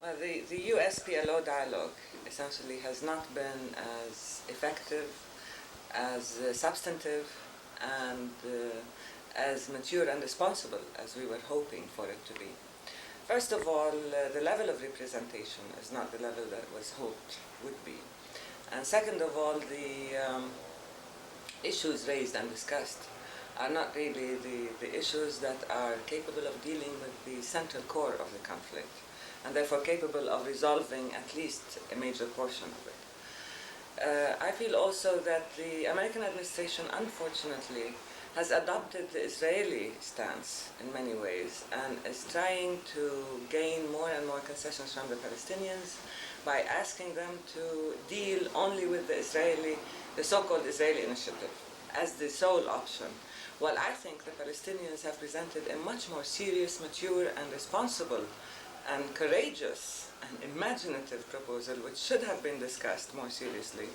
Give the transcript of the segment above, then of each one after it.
Well, the US PLO dialogue essentially has not been as effective, as substantive, and as mature and responsible as we were hoping for it to be. First of all, the level of representation is not the level that was hoped would be. And second of all, the issues raised and discussed are not really the issues that are capable of dealing with the central core of the conflict, and therefore capable of resolving at least a major portion of it. I feel also that the American administration, unfortunately, has adopted the Israeli stance in many ways and is trying to gain more and more concessions from the Palestinians by asking them to deal only with the so-called Israeli initiative as the sole option. While I think the Palestinians have presented a much more serious, mature, and responsible and courageous and imaginative proposal which should have been discussed more seriously.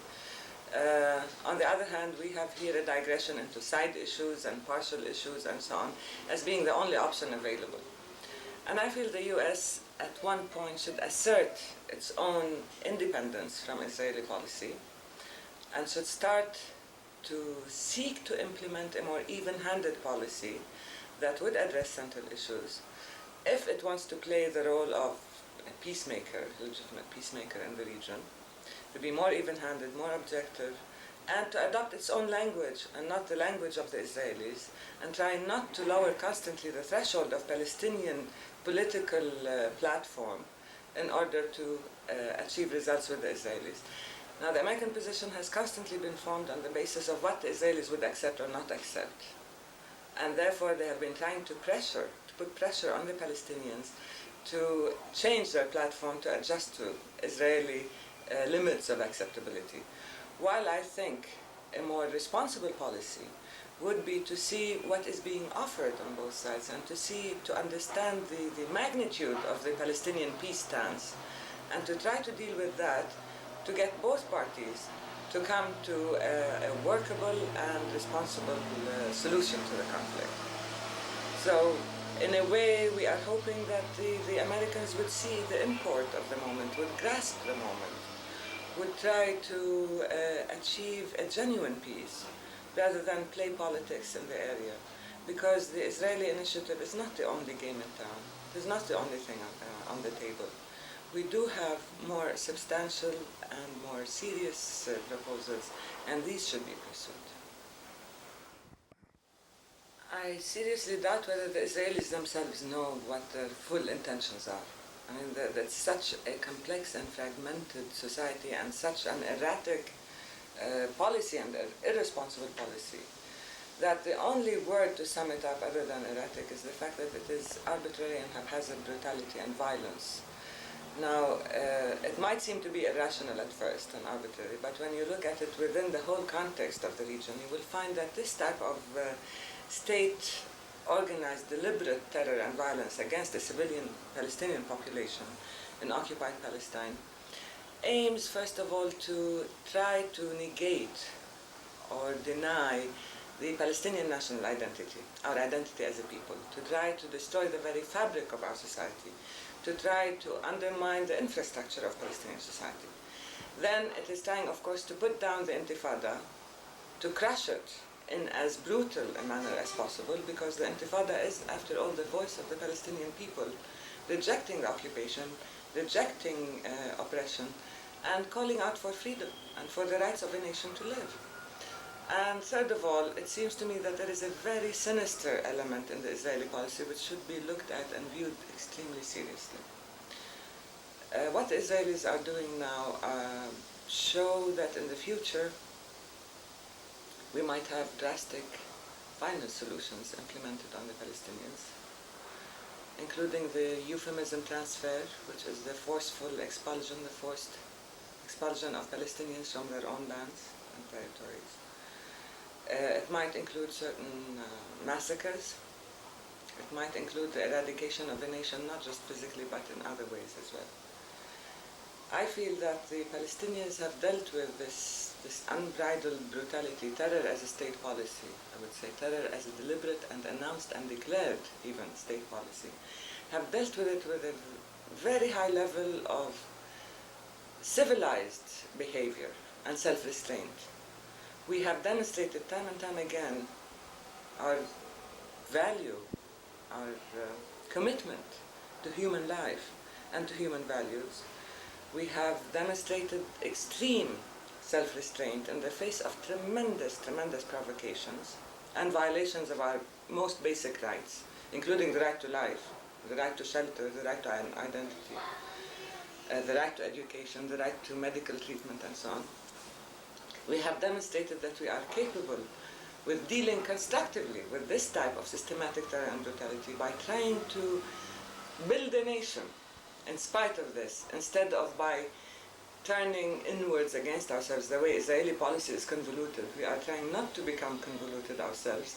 On the other hand, we have here a digression into side issues and partial issues and so on as being the only option available. And I feel the US at one point should assert its own independence from Israeli policy and should start to seek to implement a more even-handed policy that would address central issues if it wants to play the role of a peacemaker, a legitimate peacemaker in the region, to be more even-handed, more objective, and to adopt its own language and not the language of the Israelis, and try not to lower constantly the threshold of Palestinian political platform in order to achieve results with the Israelis. Now, the American position has constantly been formed on the basis of what the Israelis would accept or not accept. And therefore, they have been trying to put pressure on the Palestinians to change their platform to adjust to Israeli limits of acceptability. While I think a more responsible policy would be to see what is being offered on both sides and to understand the magnitude of the Palestinian peace stance and to try to deal with that to get both parties to come to a workable and responsible solution to the conflict. So, in a way, we are hoping that the Americans would see the import of the moment, would grasp the moment, would try to achieve a genuine peace rather than play politics in the area. Because the Israeli initiative is not the only game in town. It is not the only thing on the table. We do have more substantial and more serious proposals, and these should be pursued. I seriously doubt whether the Israelis themselves know what their full intentions are. I mean, that's such a complex and fragmented society and such an erratic policy and irresponsible policy that the only word to sum it up other than erratic is the fact that it is arbitrary and haphazard brutality and violence. Now, it might seem to be irrational at first and arbitrary, but when you look at it within the whole context of the region, you will find that this type of state-organized, deliberate terror and violence against the civilian Palestinian population in occupied Palestine aims, first of all, to try to negate or deny the Palestinian national identity, our identity as a people, to try to destroy the very fabric of our society, to try to undermine the infrastructure of Palestinian society. Then it is trying, of course, to put down the Intifada, to crush it in as brutal a manner as possible, because the Intifada is, after all, the voice of the Palestinian people, rejecting the occupation, rejecting oppression, and calling out for freedom and for the rights of a nation to live. And third of all, it seems to me that there is a very sinister element in the Israeli policy which should be looked at and viewed extremely seriously. What the Israelis are doing now show that in the future we might have drastic final solutions implemented on the Palestinians, including the euphemism transfer, which is the forceful expulsion, the forced expulsion of Palestinians from their own lands and territories. It might include certain massacres. It might include the eradication of the nation, not just physically, but in other ways as well. I feel that the Palestinians have dealt with this unbridled brutality, terror as a state policy, I would say, terror as a deliberate and announced and declared even state policy, have dealt with it with a very high level of civilized behavior and self-restraint. We have demonstrated time and time again our value, our commitment to human life and to human values. We have demonstrated extreme self-restraint in the face of tremendous, tremendous provocations and violations of our most basic rights, including the right to life, the right to shelter, the right to identity, the right to education, the right to medical treatment, and so on. We have demonstrated that we are capable with dealing constructively with this type of systematic terror and brutality by trying to build a nation in spite of this, instead of by turning inwards against ourselves. The way Israeli policy is convoluted, we are trying not to become convoluted ourselves,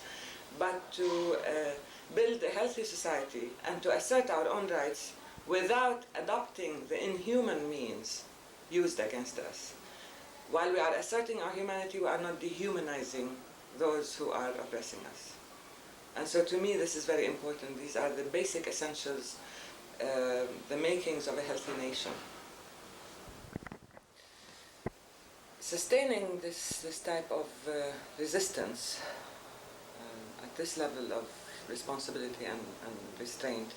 but to build a healthy society and to assert our own rights without adopting the inhuman means used against us. While we are asserting our humanity, we are not dehumanizing those who are oppressing us. And so to me this is very important. These are the basic essentials, the makings of a healthy nation. Sustaining this type of resistance at this level of responsibility and restraint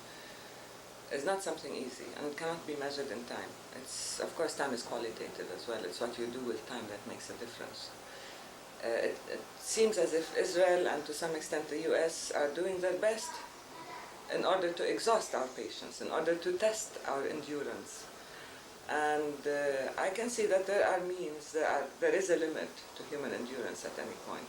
is not something easy, and it cannot be measured in time. It's, of course, time is qualitative as well. It's what you do with time that makes a difference. It seems as if Israel and to some extent the US are doing their best in order to exhaust our patience, in order to test our endurance. And I can see that there are means, there is a limit to human endurance at any point.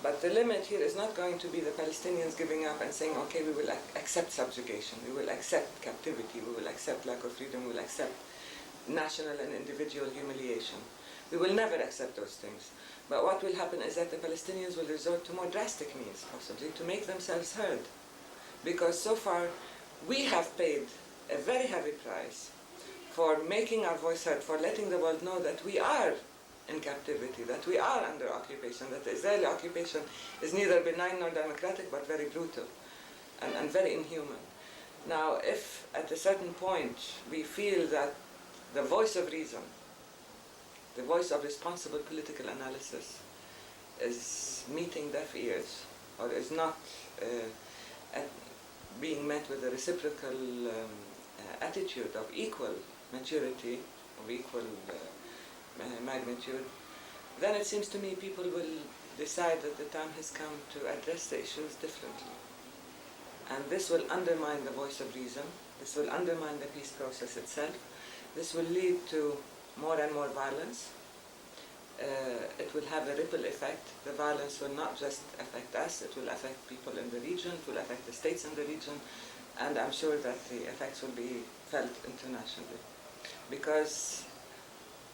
But the limit here is not going to be the Palestinians giving up and saying, okay, we will accept subjugation, we will accept captivity, we will accept lack of freedom, we will accept national and individual humiliation. We will never accept those things. But what will happen is that the Palestinians will resort to more drastic means, possibly, to make themselves heard. Because so far, we have paid a very heavy price for making our voice heard, for letting the world know that we are in captivity, that we are under occupation, that the Israeli occupation is neither benign nor democratic, but very brutal and very inhuman. Now, if at a certain point we feel that the voice of reason, the voice of responsible political analysis is meeting deaf ears, or is not being met with a reciprocal attitude of equal maturity, of equal magnitude, then it seems to me people will decide that the time has come to address the issues differently. And this will undermine the voice of reason, this will undermine the peace process itself, this will lead to more and more violence. It will have a ripple effect. The violence will not just affect us, it will affect people in the region, it will affect the states in the region, and I'm sure that the effects will be felt internationally. Because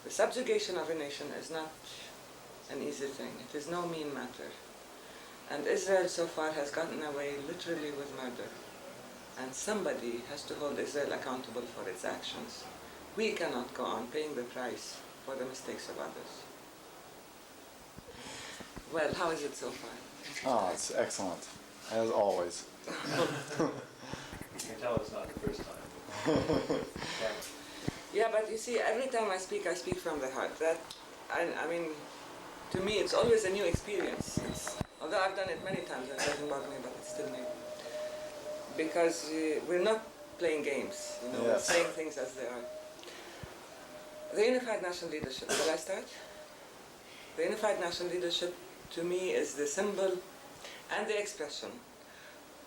the subjugation of a nation is not an easy thing. It is no mean matter. And Israel so far has gotten away literally with murder. And somebody has to hold Israel accountable for its actions. We cannot go on paying the price for the mistakes of others. Well, how is it so far? Oh, it's excellent, as always. You can tell it's not the first time. Yeah, but you see, every time I speak from the heart. That, I mean, to me, it's always a new experience. Although I've done it many times, it doesn't bother me, but it's still new. Because we're not playing games, Yes. We're saying things as they are. The unified national leadership, shall I start? The unified national leadership, to me, is the symbol and the expression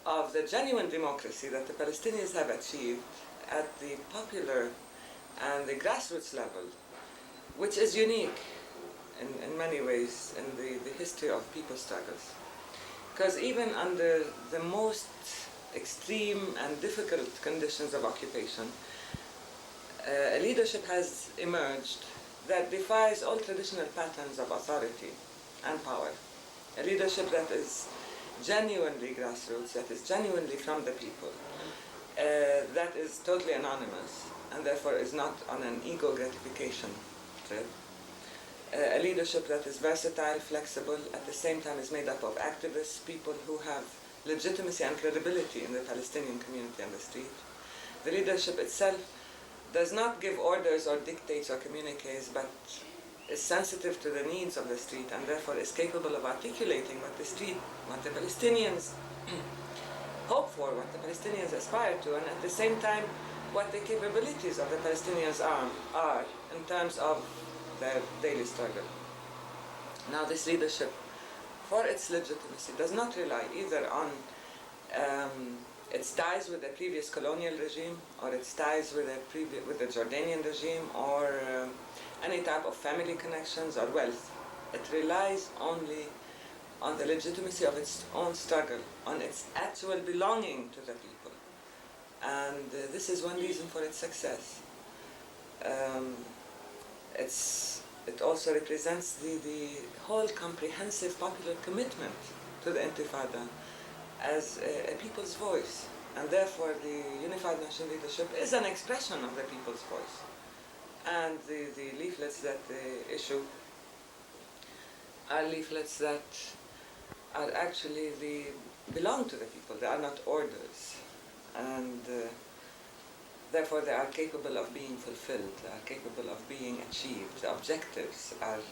of the genuine democracy that the Palestinians have achieved at the popular and the grassroots level, which is unique in many ways in the history of people's struggles. Because even under the most extreme and difficult conditions of occupation, a leadership has emerged that defies all traditional patterns of authority and power. A leadership that is genuinely grassroots, that is genuinely from the people, that is totally anonymous, and therefore is not on an ego gratification trip. A leadership that is versatile, flexible, at the same time is made up of activists, people who have legitimacy and credibility in the Palestinian community and the street. The leadership itself does not give orders or dictates or communiques, but is sensitive to the needs of the street and therefore is capable of articulating what the street, what the Palestinians hope for, what the Palestinians aspire to, and at the same time what the capabilities of the Palestinians are in terms of their daily struggle. Now this leadership, for its legitimacy, does not rely either on its ties with the previous colonial regime or its ties with the Jordanian regime or any type of family connections or wealth. It relies only on the legitimacy of its own struggle, on its actual belonging to the people. And this is one reason for its success. It also represents the whole comprehensive popular commitment to the Intifada as a people's voice. And therefore the Unified National Leadership is an expression of the people's voice. And the leaflets that they issue are leaflets that are actually belong to the people. They are not orders. And therefore they are capable of being fulfilled, they are capable of being achieved. The objectives are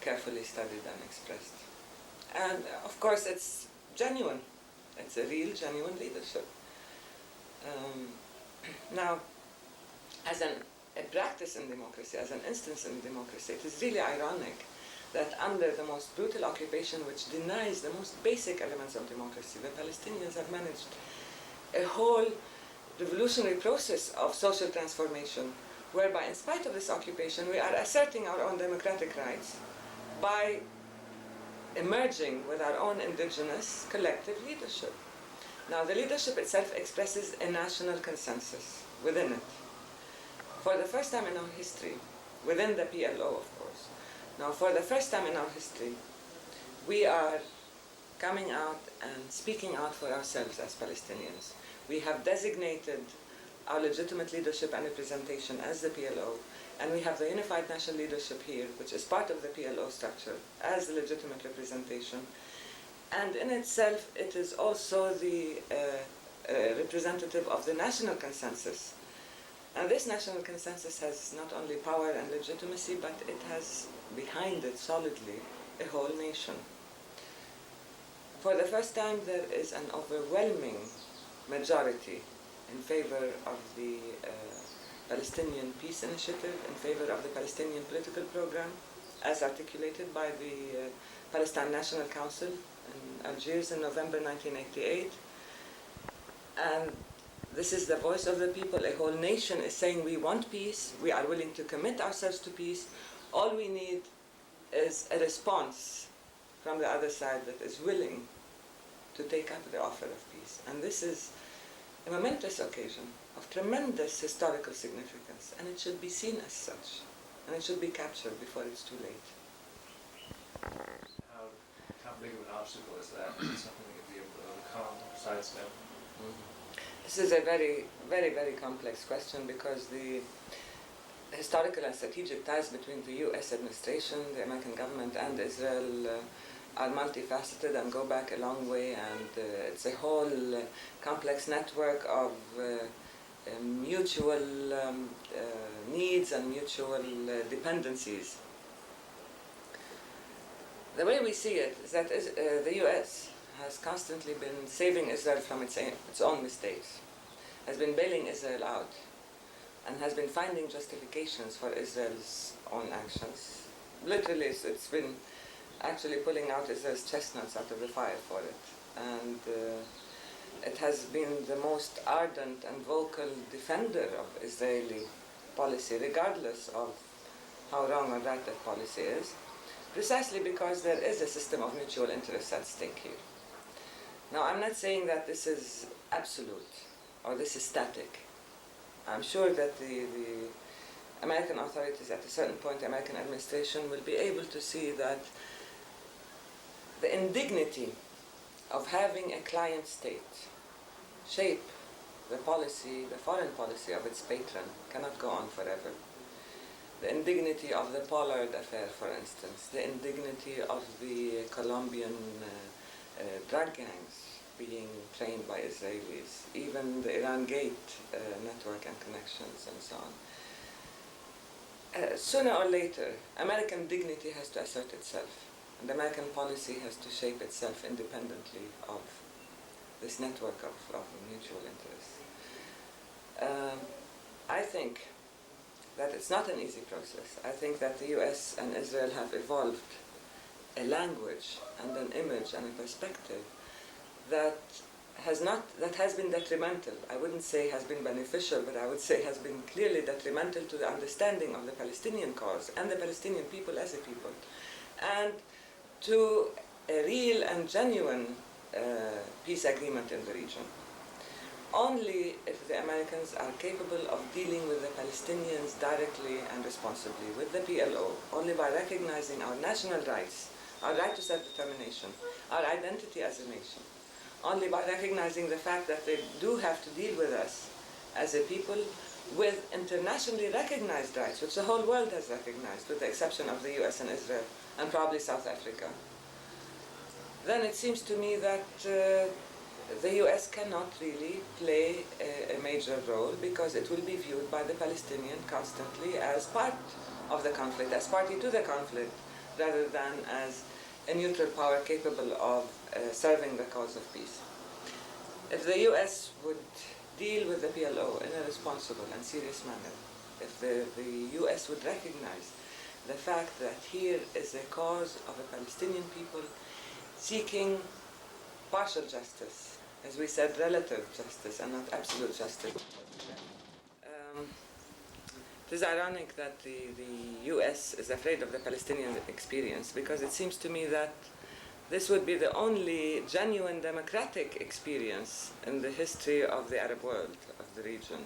carefully studied and expressed. And of course it's genuine. It's a real, genuine leadership. Now, as a practice in democracy, as an instance in democracy, it is really ironic that under the most brutal occupation which denies the most basic elements of democracy, the Palestinians have managed a whole revolutionary process of social transformation, whereby in spite of this occupation we are asserting our own democratic rights by emerging with our own indigenous collective leadership. Now the leadership itself expresses a national consensus within it. For the first time in our history, within the PLO of course, now for the first time in our history, we are coming out and speaking out for ourselves as Palestinians. We have designated our legitimate leadership and representation as the PLO, and we have the Unified National Leadership here, which is part of the PLO structure, as the legitimate representation. And in itself, it is also the representative of the national consensus. And this national consensus has not only power and legitimacy, but it has behind it solidly a whole nation. For the first time, there is an overwhelming majority in favor of the Palestinian Peace Initiative, in favor of the Palestinian political program, as articulated by the Palestine National Council in Algiers in November 1988. And this is the voice of the people. A whole nation is saying we want peace, we are willing to commit ourselves to peace. All we need is a response from the other side that is willing to take up the offer of peace. And this is a momentous occasion of tremendous historical significance, and it should be seen as such, and it should be captured before it's too late. How big of an obstacle is that? Is it something that you'd be able to overcome, sidestep? This is a very, very, very complex question because the historical and strategic ties between the U.S. administration, the American government, and Israel are multifaceted and go back a long way, and it's a whole complex network of mutual needs and mutual dependencies. The way we see it is that the U.S. has constantly been saving Israel from its own mistakes, has been bailing Israel out, and has been finding justifications for Israel's own actions. Literally, it's been actually pulling out Israel's chestnuts out of the fire for it. And it has been the most ardent and vocal defender of Israeli policy, regardless of how wrong or right that policy is, precisely because there is a system of mutual interests at stake here. Now, I'm not saying that this is absolute or this is static. I'm sure that the American authorities at a certain point, the American administration, will be able to see that the indignity of having a client state shape the policy, the foreign policy of its patron cannot go on forever. The indignity of the Pollard affair, for instance, the indignity of the Colombian drug gangs being trained by Israelis, even the Iran Gate network and connections and so on. Sooner or later, American dignity has to assert itself, and American policy has to shape itself independently of this network of mutual interests. I think that it's not an easy process. I think that the US and Israel have evolved a language and an image and a perspective that has been detrimental. I wouldn't say has been beneficial, but I would say has been clearly detrimental to the understanding of the Palestinian cause and the Palestinian people as a people, and to a real and genuine peace agreement in the region. Only if the Americans are capable of dealing with the Palestinians directly and responsibly, with the PLO, only by recognizing our national rights, our right to self-determination, our identity as a nation, only by recognizing the fact that they do have to deal with us as a people with internationally recognized rights, which the whole world has recognized, with the exception of the US and Israel, and probably South Africa, then it seems to me that the US cannot really play a major role, because it will be viewed by the Palestinian constantly as part of the conflict, as party to the conflict, rather than as a neutral power capable of serving the cause of peace. If the US would deal with the PLO in a responsible and serious manner, if the US would recognize the fact that here is a cause of a Palestinian people seeking partial justice, as we said, relative justice and not absolute justice. It is ironic that the US is afraid of the Palestinian experience, because it seems to me that this would be the only genuine democratic experience in the history of the Arab world, of the region,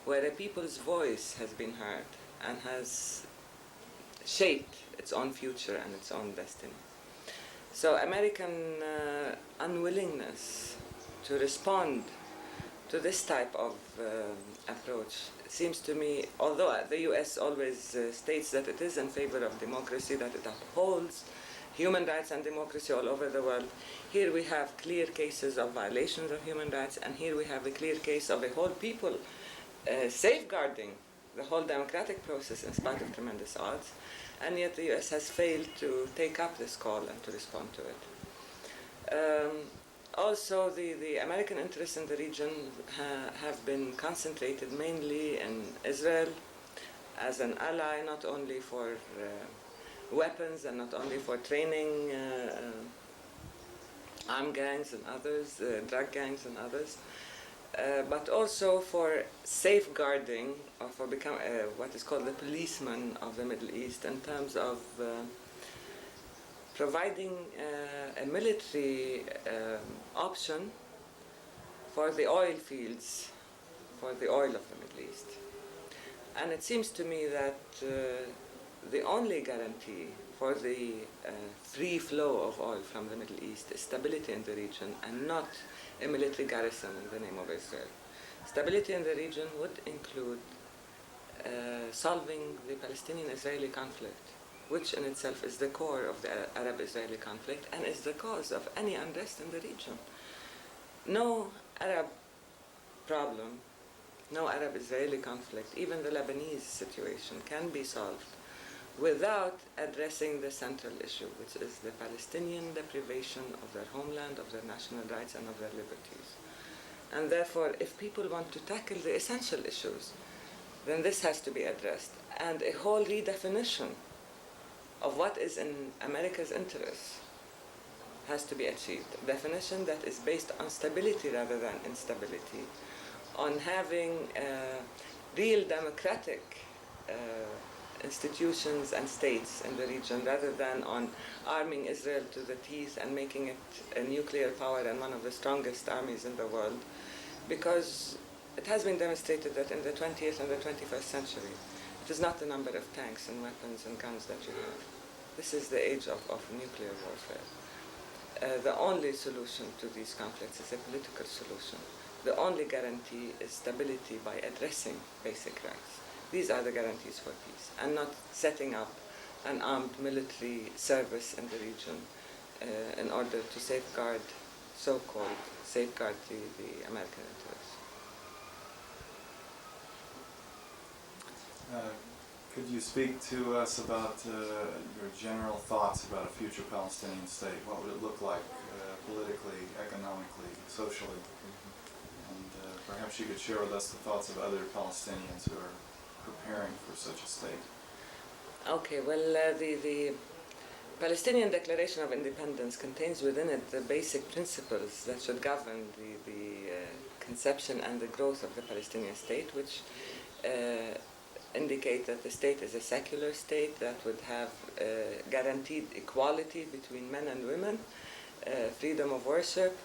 where a people's voice has been heard and has shaped its own future and its own destiny. So American unwillingness to respond to this type of approach seems to me, although the US always states that it is in favor of democracy, that it upholds human rights and democracy all over the world, here we have clear cases of violations of human rights, and here we have a clear case of a whole people safeguarding the whole democratic process in spite of tremendous odds, and yet the US has failed to take up this call and to respond to it. Also, the American interests in the region have been concentrated mainly in Israel as an ally, not only for weapons and not only for training armed gangs and others, drug gangs and others, but also for safeguarding or for becoming what is called the policeman of the Middle East, in terms of providing a military option for the oil fields, for the oil of the Middle East. And it seems to me that the only guarantee for the free flow of oil from the Middle East is stability in the region, and not a military garrison in the name of Israel. Stability in the region would include solving the Palestinian-Israeli conflict, which in itself is the core of the Arab-Israeli conflict and is the cause of any unrest in the region. No Arab problem, no Arab-Israeli conflict, even the Lebanese situation, can be solved without addressing the central issue, which is the Palestinian deprivation of their homeland, of their national rights, and of their liberties. And therefore, if people want to tackle the essential issues, then this has to be addressed. And a whole redefinition of what is in America's interest has to be achieved. A definition that is based on stability rather than instability, on having real democratic institutions and states in the region, rather than on arming Israel to the teeth and making it a nuclear power and one of the strongest armies in the world, because it has been demonstrated that in the 20th and the 21st century, it is not the number of tanks and weapons and guns that you have. This is the age of nuclear warfare. The only solution to these conflicts is a political solution. The only guarantee is stability by addressing basic rights. These are the guarantees for peace, and not setting up an armed military service in the region in order to safeguard so-called safeguard the American interests. Could you speak to us about your general thoughts about a future Palestinian state? What would it look like politically, economically, socially? And perhaps you could share with us the thoughts of other Palestinians who are preparing for such a state. Okay, well, the Palestinian Declaration of Independence contains within it the basic principles that should govern the conception and the growth of the Palestinian state, which indicate that the state is a secular state that would have guaranteed equality between men and women, freedom of worship,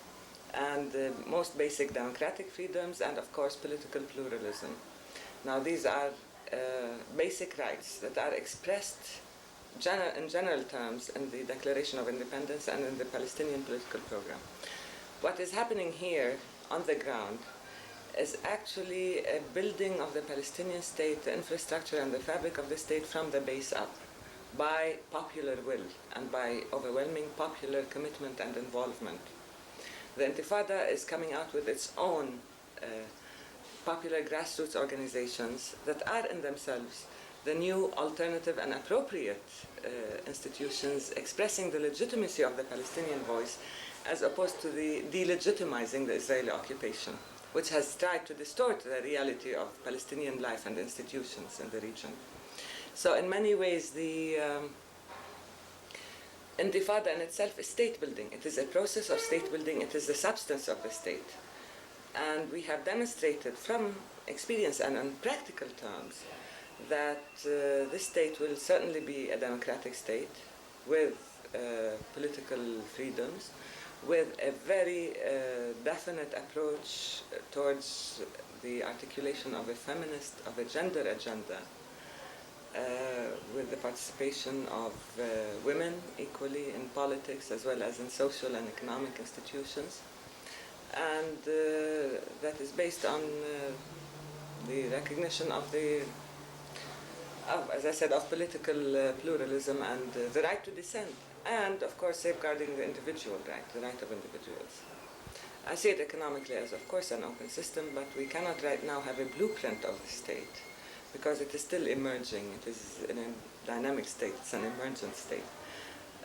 and most basic democratic freedoms, and of course political pluralism. Now these are basic rights that are expressed in general terms in the Declaration of Independence and in the Palestinian political program. What is happening here on the ground is actually a building of the Palestinian state, the infrastructure and the fabric of the state from the base up, by popular will and by overwhelming popular commitment and involvement. The Intifada is coming out with its own popular grassroots organizations that are in themselves the new alternative and appropriate institutions expressing the legitimacy of the Palestinian voice, as opposed to the delegitimizing the Israeli occupation, which has tried to distort the reality of Palestinian life and institutions in the region. So in many ways, the Intifada in itself is state building. It is a process of state building. It is the substance of the state. And we have demonstrated from experience and on practical terms that this state will certainly be a democratic state with political freedoms, with a very definite approach towards the articulation of a feminist, of a gender agenda, with the participation of women equally in politics as well as in social and economic institutions. And that is based on the recognition of as I said, of political pluralism and the right to dissent, and of course safeguarding the individual right, the right of individuals. I see it economically as, of course, an open system, but we cannot right now have a blueprint of the state because it is still emerging. It is in a dynamic state. It's an emergent state.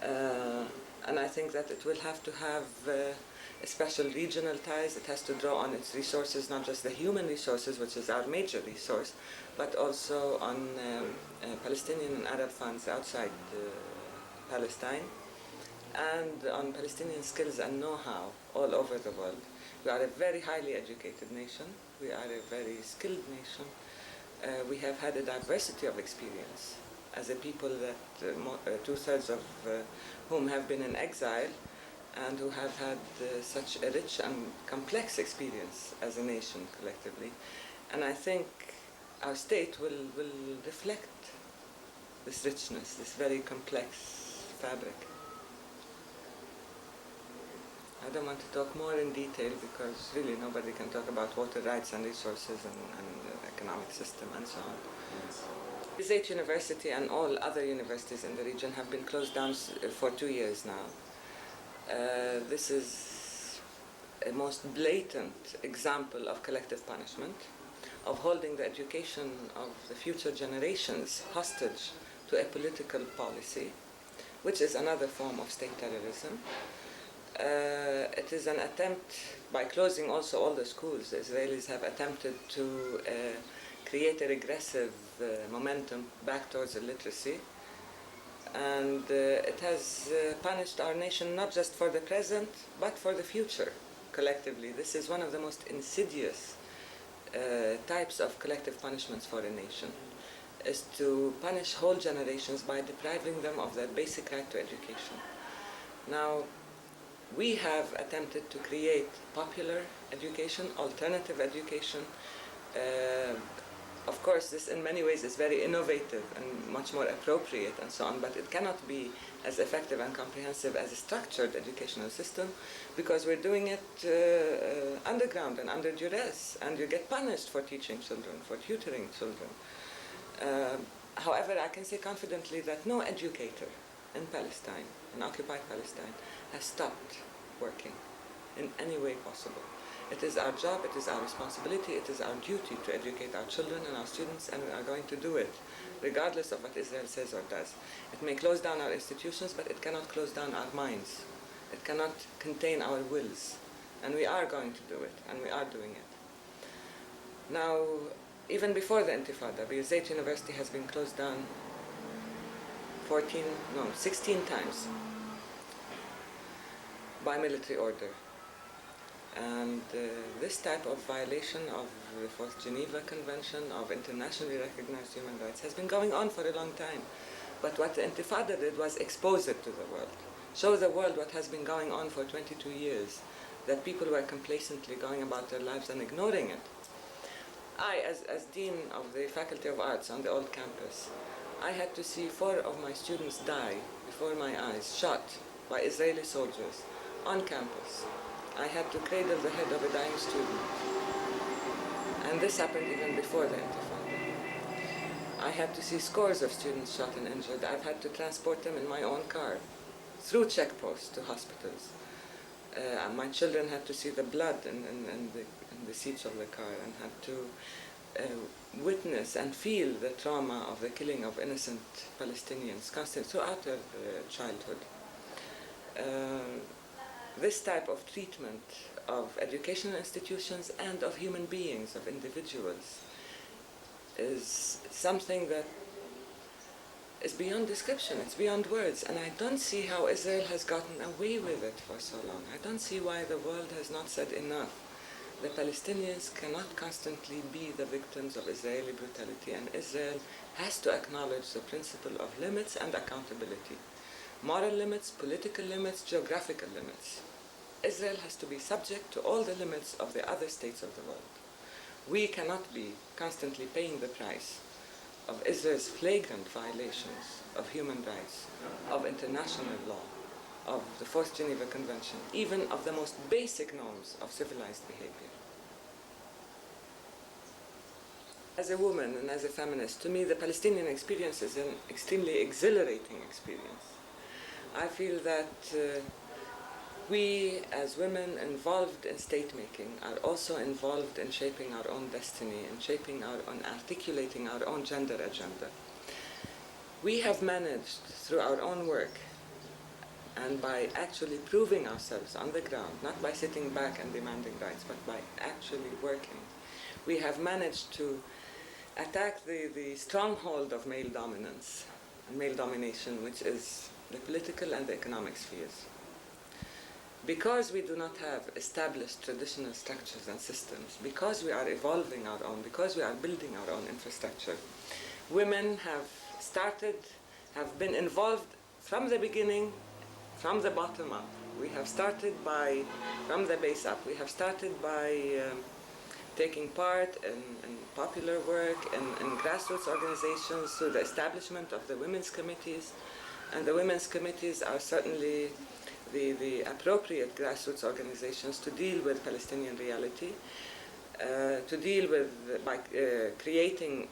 And I think that it will have to have special regional ties. It has to draw on its resources, not just the human resources, which is our major resource, but also on Palestinian and Arab funds outside Palestine, and on Palestinian skills and know-how all over the world. We are a very highly educated nation. We are a very skilled nation. We have had a diversity of experience as a people that two-thirds of whom have been in exile and who have had such a rich and complex experience as a nation collectively. And I think our state will reflect this richness, this very complex fabric. I don't want to talk more in detail because really nobody can talk about water rights and resources and the economic system and so on. Birzeit University and all other universities in the region have been closed down for 2 years now. This is a most blatant example of collective punishment, of holding the education of the future generations hostage to a political policy, which is another form of state terrorism. It is an attempt, by closing also all the schools, the Israelis have attempted to create a regressive momentum back towards illiteracy. And it has punished our nation not just for the present, but for the future, collectively. This is one of the most insidious types of collective punishments for a nation, is to punish whole generations by depriving them of their basic right to education. Now, we have attempted to create popular education, alternative education. Of course, this in many ways is very innovative and much more appropriate and so on, but it cannot be as effective and comprehensive as a structured educational system because we're doing it underground and under duress, and you get punished for teaching children, for tutoring children. However, I can say confidently that no educator in Palestine, in occupied Palestine, has stopped working in any way possible. It is our job, it is our responsibility, it is our duty to educate our children and our students, and we are going to do it, regardless of what Israel says or does. It may close down our institutions, but it cannot close down our minds. It cannot contain our wills. And we are going to do it, and we are doing it. Now, even before the Intifada, Birzeit University has been closed down 16 times by military order. And this type of violation of the Fourth Geneva Convention, of internationally recognized human rights, has been going on for a long time. But what the Intifada did was expose it to the world, show the world what has been going on for 22 years, that people were complacently going about their lives and ignoring it. I, as Dean of the Faculty of Arts on the old campus, I had to see 4 of my students die before my eyes, shot by Israeli soldiers on campus. I had to cradle the head of a dying student. And this happened even before the Intifada. I had to see scores of students shot and injured. I've had to transport them in my own car through checkposts to hospitals. My children had to see the blood in the seats of the car, and had to witness and feel the trauma of the killing of innocent Palestinians constantly throughout their childhood. This type of treatment of educational institutions and of human beings, of individuals, is something that is beyond description, it's beyond words, and I don't see how Israel has gotten away with it for so long. I don't see why the world has not said enough. The Palestinians cannot constantly be the victims of Israeli brutality, and Israel has to acknowledge the principle of limits and accountability. Moral limits, political limits, geographical limits. Israel has to be subject to all the limits of the other states of the world. We cannot be constantly paying the price of Israel's flagrant violations of human rights, of international law, of the Fourth Geneva Convention, even of the most basic norms of civilized behavior. As a woman and as a feminist, to me the Palestinian experience is an extremely exhilarating experience. I feel that we, as women involved in state-making, are also involved in shaping our own destiny, in shaping articulating our own gender agenda. We have managed, through our own work, and by actually proving ourselves on the ground, not by sitting back and demanding rights, but by actually working, we have managed to attack the stronghold of male dominance and male domination, which is the political and the economic spheres. Because we do not have established traditional structures and systems, because we are evolving our own, because we are building our own infrastructure, women have been involved from the beginning, from the bottom up. We have started from the base up, we have started by taking part in popular work, in grassroots organizations, through the establishment of the women's committees. And the women's committees are certainly the appropriate grassroots organizations to deal with Palestinian reality, to deal with by creating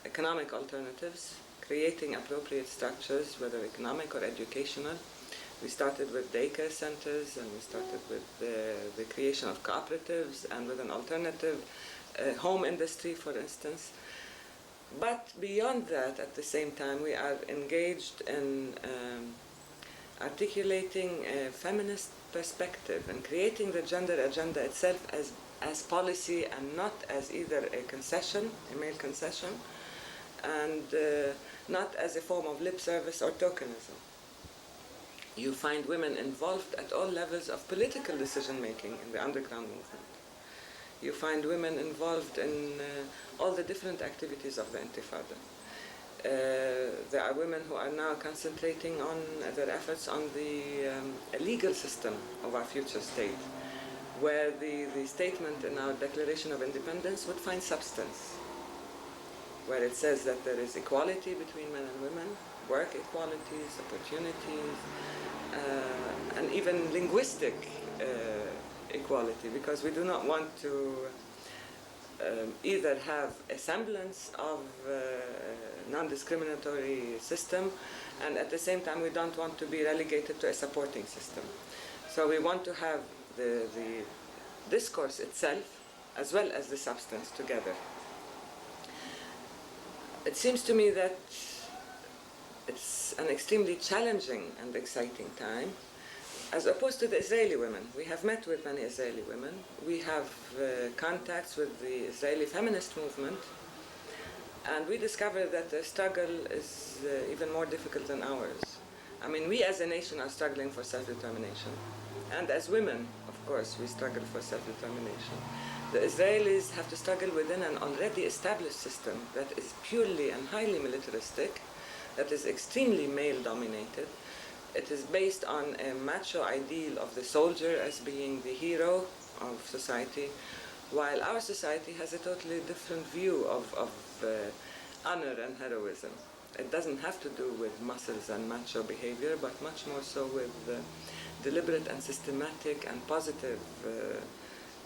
economic alternatives, creating appropriate structures, whether economic or educational. We started with daycare centers, and we started with the creation of cooperatives, and with an alternative home industry, for instance. But beyond that, at the same time, we are engaged in articulating a feminist perspective and creating the gender agenda itself as policy, and not as either a concession, a male concession, and not as a form of lip service or tokenism. You find women involved at all levels of political decision-making in the underground movement. You find women involved in all the different activities of the Intifada. There are women who are now concentrating on their efforts on the legal system of our future state, where the statement in our Declaration of Independence would find substance, where it says that there is equality between men and women, work equalities, opportunities, and even linguistic equality, because we do not want to either have a semblance of non-discriminatory system, and at the same time we don't want to be relegated to a supporting system. So we want to have the discourse itself as well as the substance together. It seems to me that it's an extremely challenging and exciting time, as opposed to the Israeli women. We have met with many Israeli women. We have contacts with the Israeli feminist movement, and we discovered that the struggle is even more difficult than ours. I mean, we as a nation are struggling for self-determination. And as women, of course, we struggle for self-determination. The Israelis have to struggle within an already established system that is purely and highly militaristic, that is extremely male-dominated. It is based on a macho ideal of the soldier as being the hero of society, while our society has a totally different view of honor and heroism. It doesn't have to do with muscles and macho behavior, but much more so with deliberate and systematic and positive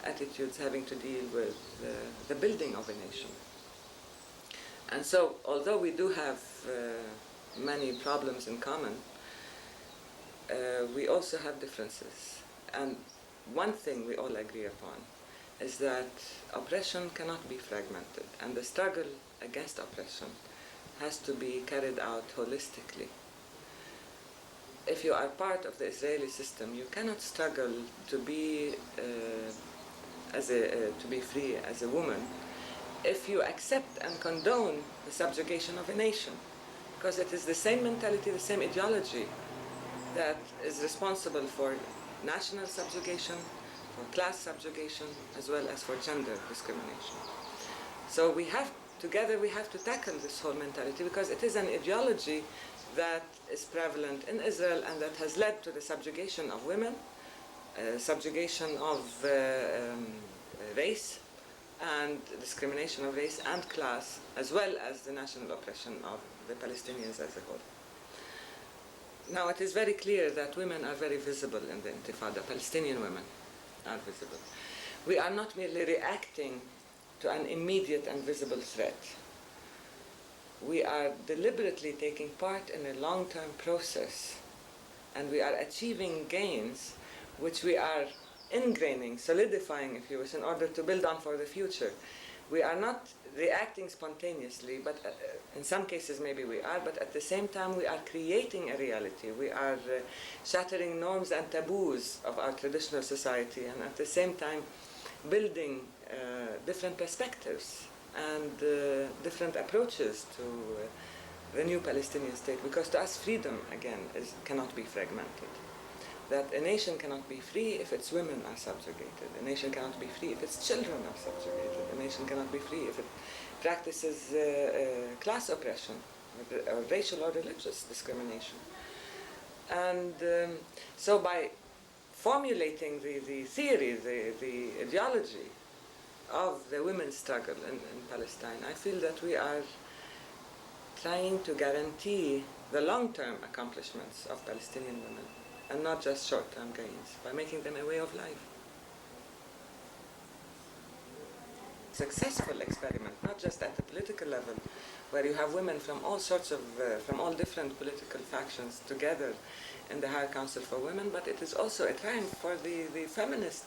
attitudes having to deal with the building of a nation. And so, although we do have many problems in common, we also have differences. And one thing we all agree upon is that oppression cannot be fragmented, and the struggle against oppression has to be carried out holistically. If you are part of the Israeli system, you cannot struggle to be to be free as a woman if you accept and condone the subjugation of a nation, because it is the same mentality, the same ideology that is responsible for national subjugation, for class subjugation, as well as for gender discrimination. So we have to tackle this whole mentality, because it is an ideology that is prevalent in Israel and that has led to the subjugation of women, subjugation of race, and discrimination of race and class, as well as the national oppression of the Palestinians as a whole. Now, it is very clear that women are very visible in the Intifada. Palestinian women are visible. We are not merely reacting to an immediate and visible threat. We are deliberately taking part in a long-term process, and we are achieving gains which we are ingraining, solidifying, if you wish, in order to build on for the future. We are not reacting spontaneously, but in some cases maybe we are, but at the same time we are creating a reality. We are shattering norms and taboos of our traditional society, and at the same time building different perspectives and different approaches to the new Palestinian state, because to us freedom, again, cannot be fragmented. That a nation cannot be free if its women are subjugated. A nation cannot be free if its children are subjugated. A nation cannot be free if it practices class oppression, or racial or religious discrimination. And so by formulating the theory, the ideology of the women's struggle in Palestine, I feel that we are trying to guarantee the long-term accomplishments of Palestinian women, and not just short-term gains, by making them a way of life. Successful experiment, not just at the political level, where you have women from all sorts of, from all different political factions together in the Higher Council for Women, but it is also a triumph for the feminist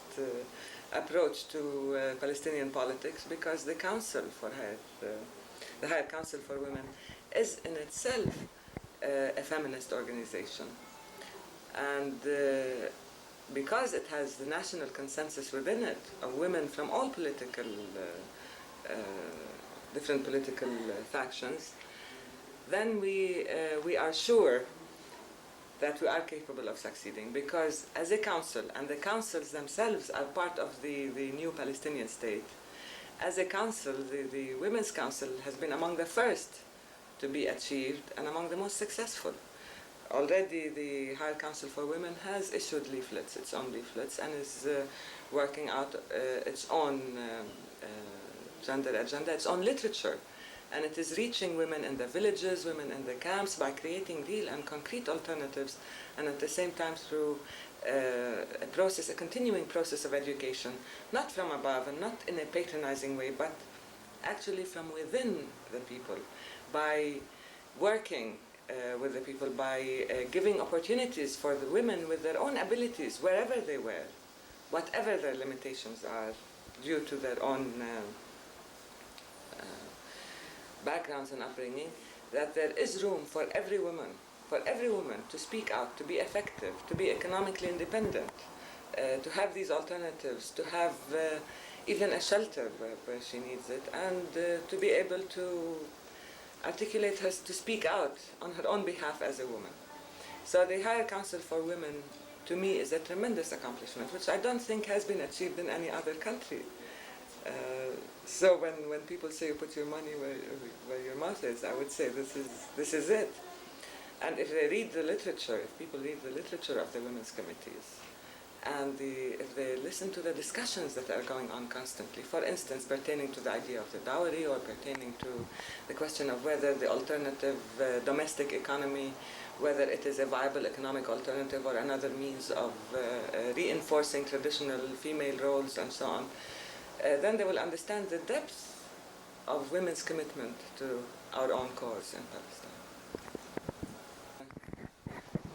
approach to Palestinian politics, because the Council for the Higher Council for Women is in itself a feminist organization. And because it has the national consensus within it of women from all political, different political factions, then we are sure that we are capable of succeeding, because as a council, and the councils themselves are part of the new Palestinian state, as a council, the Women's Council has been among the first to be achieved and among the most successful. Already the Higher Council for Women has issued leaflets, its own leaflets, and is working out its own gender agenda, its own literature. And it is reaching women in the villages, women in the camps, by creating real and concrete alternatives, and at the same time through a continuing process of education, not from above and not in a patronizing way, but actually from within the people, by working with the people, by giving opportunities for the women with their own abilities, wherever they were, whatever their limitations are, due to their own backgrounds and upbringing, that there is room for every woman to speak out, to be effective, to be economically independent, to have these alternatives, to have even a shelter where she needs it, and to be able to articulate her, to speak out on her own behalf as a woman. So the Higher Council for Women, to me, is a tremendous accomplishment, which I don't think has been achieved in any other country. So when people say you put your money where your mouth is, I would say this is it. And if they read the literature, if people read the literature of the women's committees, and if they listen to the discussions that are going on constantly, for instance, pertaining to the idea of the dowry, or pertaining to the question of whether the alternative domestic economy, whether it is a viable economic alternative or another means of reinforcing traditional female roles and so on, then they will understand the depth of women's commitment to our own cause in Palestine.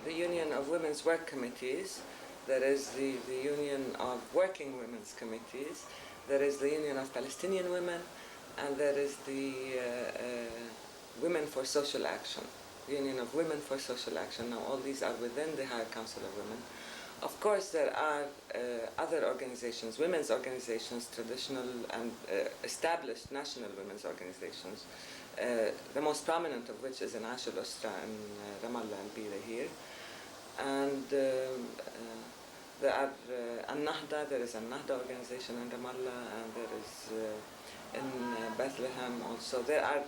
The Union of Women's Work Committees, there is the Union of Working Women's Committees, there is the Union of Palestinian Women, and there is the Women for Social Action, Union of Women for Social Action. Now all these are within the Higher Council of Women. Of course, there are other organizations, women's organizations, traditional and established national women's organizations, the most prominent of which is in Ashur Usra in Ramallah and Bira here. And there are An-Nahda, there is a Nahda organization in Ramallah, and there is in Bethlehem also. There are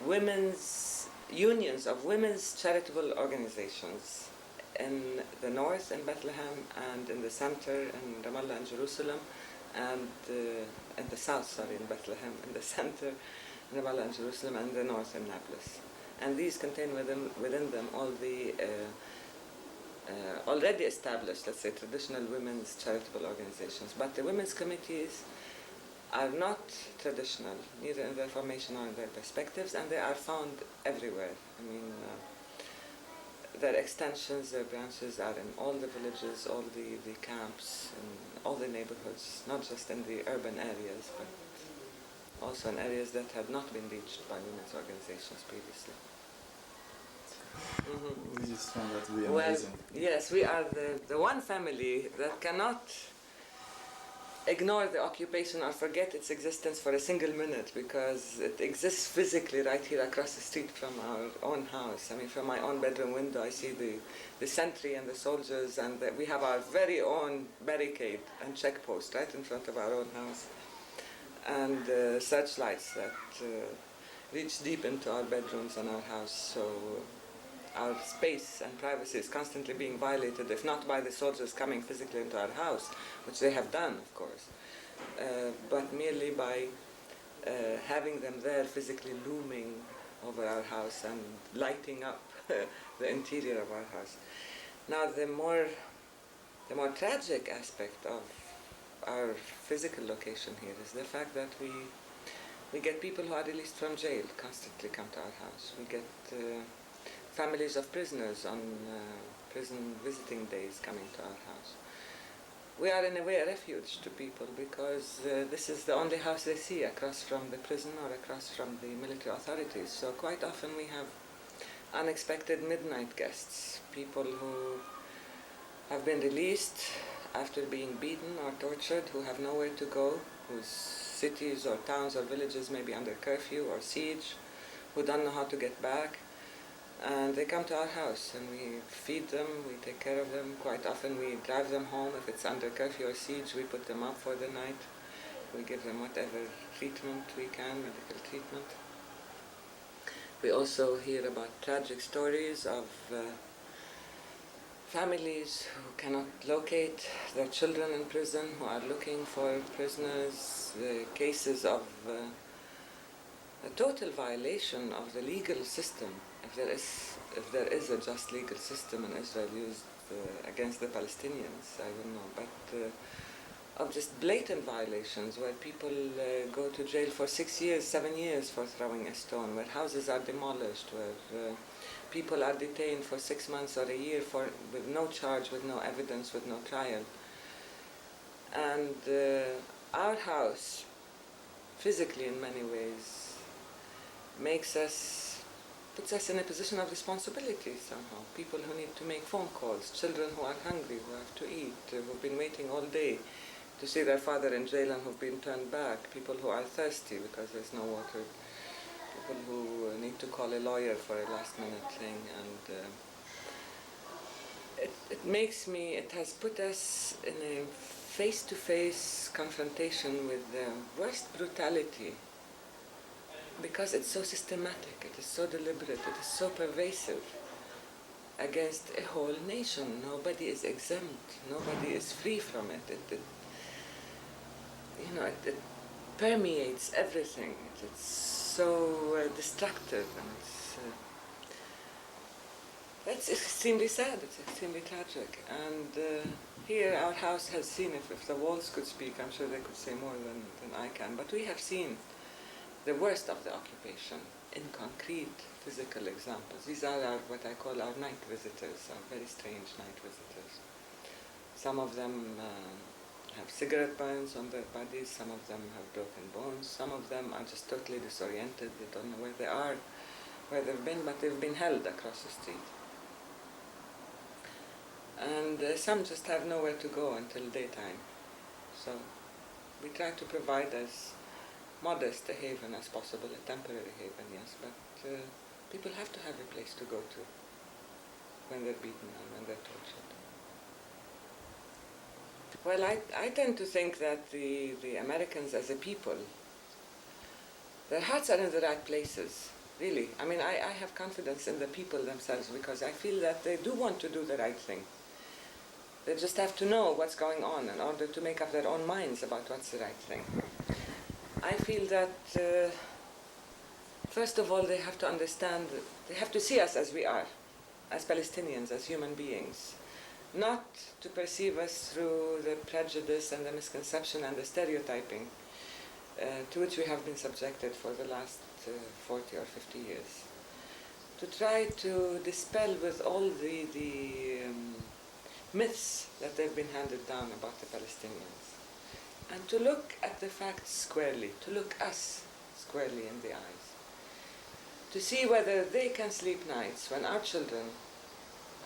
women's unions of women's charitable organizations in the north in Bethlehem, and in the center in Ramallah and Jerusalem, and in the south, in Bethlehem, in the center in Ramallah and Jerusalem, and the north in Nablus. And these contain within them all the already established, let's say, traditional women's charitable organizations. But the women's committees are not traditional, neither in their formation nor in their perspectives, and they are found everywhere. I mean, their extensions, their branches are in all the villages, all the camps, in all the neighborhoods, not just in the urban areas, but also in areas that had not been reached by women's organizations previously. We just found that to be amazing. Well, yes, we are the one family that cannot ignore the occupation or forget its existence for a single minute, because it exists physically right here across the street from our own house. I mean, from my own bedroom window, I see the sentry and the soldiers, and we have our very own barricade and checkpost right in front of our own house, and searchlights that reach deep into our bedrooms and our house. So our space and privacy is constantly being violated, if not by the soldiers coming physically into our house, which they have done, of course, but merely by having them there physically looming over our house and lighting up the interior of our house. Now, the more tragic aspect of our physical location here is the fact that we get people who are released from jail constantly come to our house. We get families of prisoners on prison visiting days coming to our house. We are in a way a refuge to people, because this is the only house they see across from the prison or across from the military authorities. So quite often we have unexpected midnight guests, people who have been released after being beaten or tortured, who have nowhere to go, whose cities or towns or villages may be under curfew or siege, who don't know how to get back. And they come to our house, and we feed them, we take care of them. Quite often we drive them home. If it's under curfew or siege, we put them up for the night. We give them whatever treatment we can, medical treatment. We also hear about tragic stories of families who cannot locate their children in prison, who are looking for prisoners, cases of a total violation of the legal system, if there is a just legal system in Israel used against the Palestinians, I don't know, but of just blatant violations where people go to jail for 6 years, 7 years for throwing a stone, where houses are demolished, where people are detained for 6 months or a year with no charge, with no evidence, with no trial. And our house, physically in many ways, puts us in a position of responsibility somehow. People who need to make phone calls, children who are hungry, who have to eat, who've been waiting all day to see their father in jail and who've been turned back, people who are thirsty because there's no water, people who need to call a lawyer for a last-minute thing. And it has put us in a face-to-face confrontation with the worst brutality, because it's so systematic, it is so deliberate, it is so pervasive against a whole nation. Nobody is exempt, nobody is free from it. It permeates everything. It's so destructive, and that's extremely sad, it's extremely tragic. And here our house has seen, if the walls could speak, I'm sure they could say more than I can, but we have seen the worst of the occupation in concrete physical examples. These are what I call our night visitors, our very strange night visitors. Some of them have cigarette burns on their bodies, some of them have broken bones, some of them are just totally disoriented, they don't know where they are, where they've been, but they've been held across the street. And some just have nowhere to go until daytime. So we try to provide as modest a haven as possible, a temporary haven, yes, but people have to have a place to go to when they're beaten and when they're tortured. Well, I tend to think that the Americans as a people, their hearts are in the right places, really. I mean, I have confidence in the people themselves, because I feel that they do want to do the right thing. They just have to know what's going on in order to make up their own minds about what's the right thing. I feel that, first of all, they have to understand, they have to see us as we are, as Palestinians, as human beings, not to perceive us through the prejudice and the misconception and the stereotyping to which we have been subjected for the last 40 or 50 years. To try to dispel with all the myths that they've been handed down about the Palestinians, and to look at the facts squarely, to look us squarely in the eyes, to see whether they can sleep nights when our children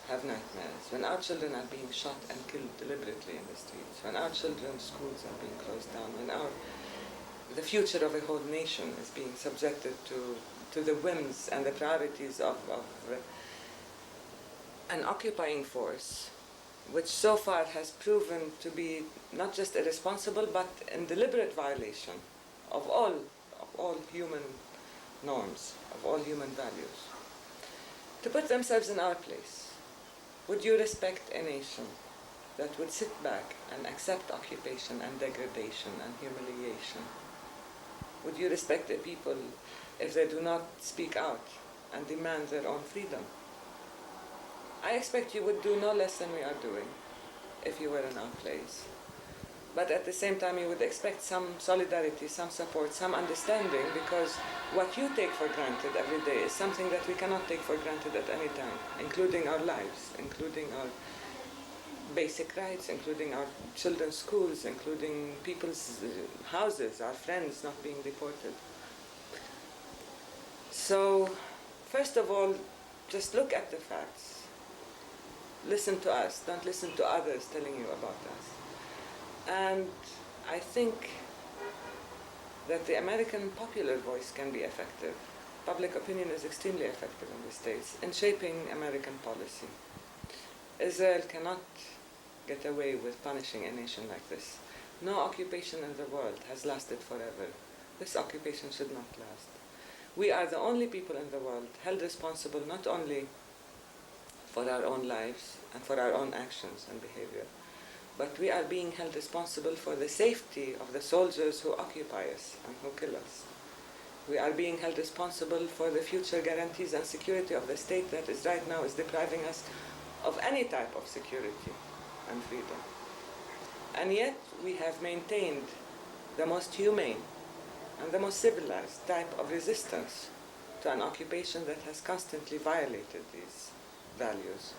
have nightmares, when our children are being shot and killed deliberately in the streets, when our children's schools are being closed down, when the future of a whole nation is being subjected to the whims and the priorities of an occupying force, which so far has proven to be not just irresponsible, but in deliberate violation of all human norms, of all human values. To put themselves in our place, would you respect a nation that would sit back and accept occupation and degradation and humiliation? Would you respect a people if they do not speak out and demand their own freedom? I expect you would do no less than we are doing if you were in our place. But at the same time, you would expect some solidarity, some support, some understanding, because what you take for granted every day is something that we cannot take for granted at any time, including our lives, including our basic rights, including our children's schools, including people's houses, our friends not being deported. So, first of all, just look at the facts. Listen to us, don't listen to others telling you about us. And I think that the American popular voice can be effective. Public opinion is extremely effective in the States in shaping American policy. Israel cannot get away with punishing a nation like this. No occupation in the world has lasted forever. This occupation should not last. We are the only people in the world held responsible not only for our own lives and for our own actions and behavior, but we are being held responsible for the safety of the soldiers who occupy us and who kill us. We are being held responsible for the future guarantees and security of the state that is right now is depriving us of any type of security and freedom. And yet we have maintained the most humane and the most civilized type of resistance to an occupation that has constantly violated these values.